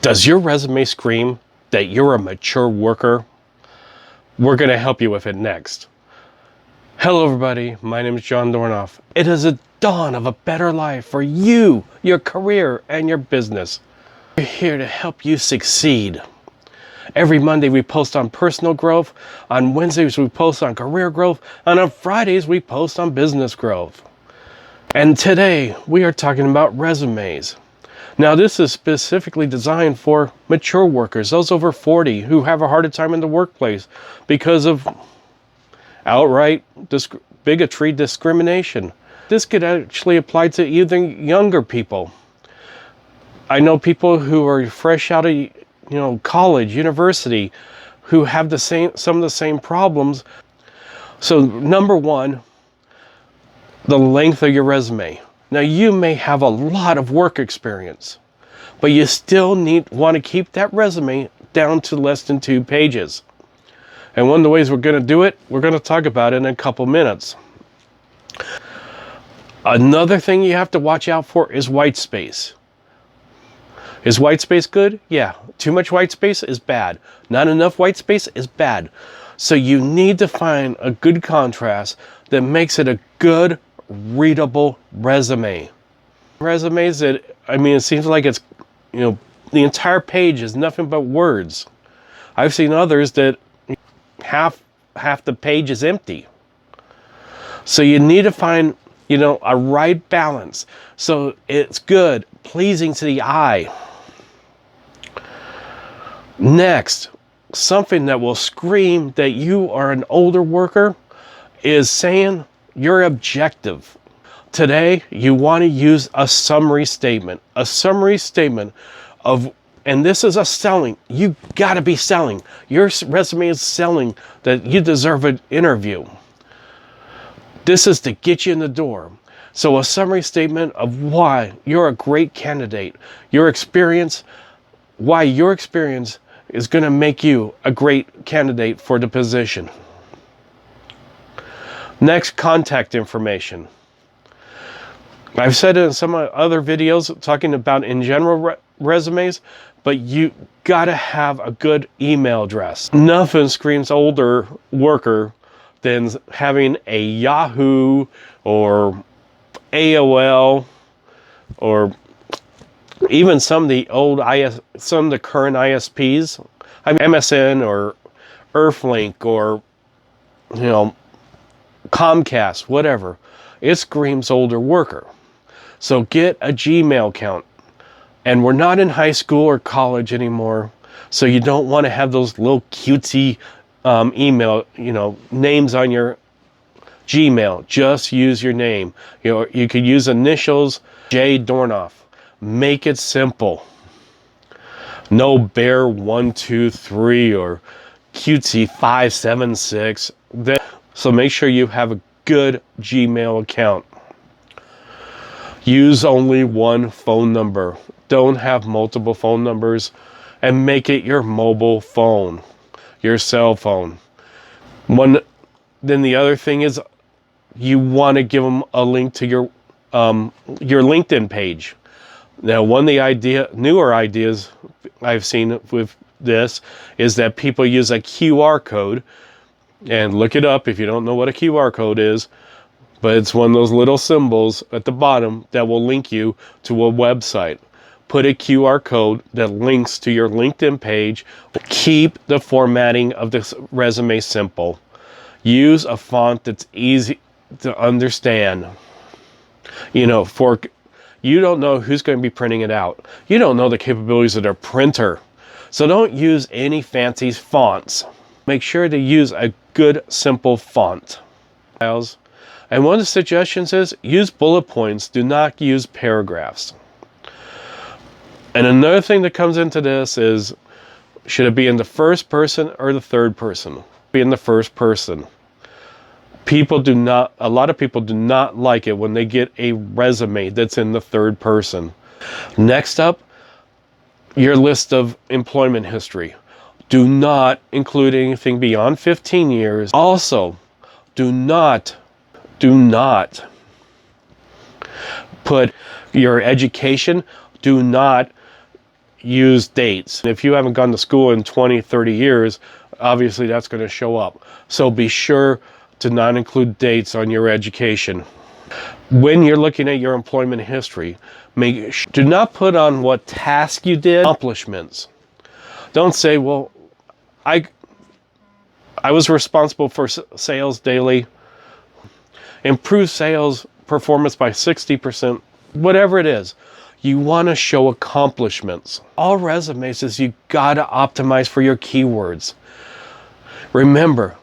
Does your resume scream that you're a mature worker? We're going to help you with it next. Hello everybody, my name is John Dornoff. It is a dawn of a better life for you, your career, and your business. We're here to help you succeed. Every Monday we post on personal growth, on Wednesdays we post on career growth, and on Fridays we post on business growth. And today we are talking about resumes. Now this is specifically designed for mature workers, those over 40 who have a harder time in the workplace because of outright bigotry, discrimination. This could actually apply to even younger people. I know people who are fresh out of college, university, who have some of the same problems. So number one, the length of your resume. Now you may have a lot of work experience, but you still want to keep that resume down to less than 2 pages. And one of the ways we're going to do it, we're going to talk about it in a couple minutes. Another thing you have to watch out for is white space. Is white space good? Yeah. Too much white space is bad. Not enough white space is bad. So you need to find a good contrast that makes it a good, readable resume. Resumes that, it seems like it's, the entire page is nothing but words. I've seen others that half the page is empty. So you need to find, a right balance. So it's good, pleasing to the eye. Next, something that will scream that you are an older worker is saying your objective. Today, you want to use a summary statement. A summary statement of, and this is a selling. You got to be selling. Your resume is selling that you deserve an interview. This is to get you in the door. So a summary statement of why you're a great candidate. Your experience, why your experience is going to make you a great candidate for the position. Next, contact information. I've said it in some other videos talking about in general resumes, but you gotta have a good email address. Nothing screams older worker than having a Yahoo or AOL or even some of the current ISPs, MSN or Earthlink or Comcast, whatever. It screams older worker. So get a Gmail account. And we're not in high school or college anymore, so you don't want to have those little cutesy email, names on your Gmail. Just use your name. You could use initials, J Dornoff. Make it simple. No bear123 or cutesy 576. So make sure you have a good Gmail account. Use only one phone number. Don't have multiple phone numbers, and make it your mobile phone, your cell phone. Then the other thing is you want to give them a link to your LinkedIn page. Now, one of the newer ideas I've seen with this is that people use a QR code, and look it up if you don't know what a QR code is. But it's one of those little symbols at the bottom that will link you to a website. Put a QR code that links to your LinkedIn page. Keep the formatting of this resume simple. Use a font that's easy to understand. You don't know who's going to be printing it out. You don't know the capabilities of their printer. So don't use any fancy fonts. Make sure to use a good, simple font. And one of the suggestions is use bullet points. Do not use paragraphs. And another thing that comes into this is, should it be in the first person or the third person? Be in the first person. A lot of people do not like it when they get a resume that's in the third person. Next up, your list of employment history. Do not include anything beyond 15 years. Also, do not put your education. Do not use dates. If you haven't gone to school in 20, 30 years, obviously that's going to show up. So be sure to not include dates on your education. When you're looking at your employment history, do not put on what task you did, accomplishments. Don't say, well, I was responsible for sales daily, improved sales performance by 60%, whatever it is. You want to show accomplishments. All resumes is you got to optimize for your keywords. Remember,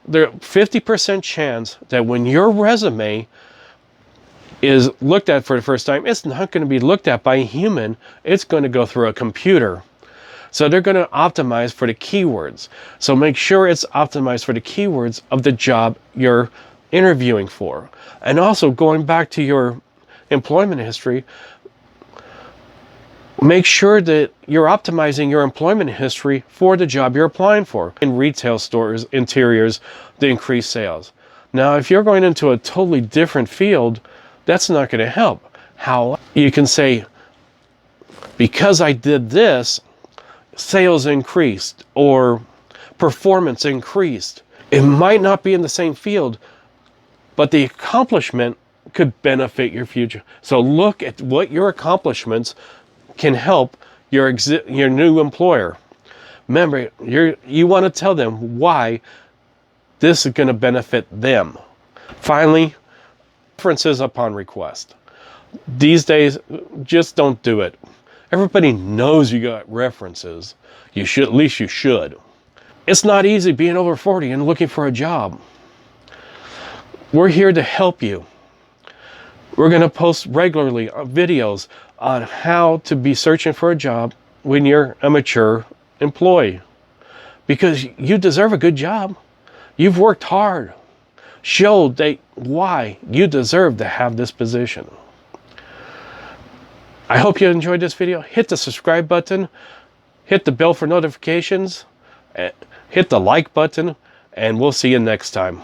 there's a 50% chance that when your resume is looked at for the first time, it's not going to be looked at by a human. It's going to go through a computer. So they're going to optimize for the keywords. So make sure it's optimized for the keywords of the job you're interviewing for. And also, going back to your employment history, make sure that you're optimizing your employment history for the job you're applying for. In retail stores, interiors, to increase sales. Now, if you're going into a totally different field, that's not going to help. How you can say, because I did this, sales increased or performance increased. It might not be in the same field, but the accomplishment could benefit your future. So look at what your accomplishments can help your new employer. Remember, you want to tell them why this is going to benefit them. Finally, references upon request. These days, just don't do it. Everybody knows you got references. You should, at least you should. It's not easy being over 40 and looking for a job. We're here to help you. We're going to post regularly videos on how to be searching for a job when you're a mature employee. Because you deserve a good job. You've worked hard. Show why you deserve to have this position. I hope you enjoyed this video. Hit the subscribe button. Hit the bell for notifications. Hit the like button. And we'll see you next time.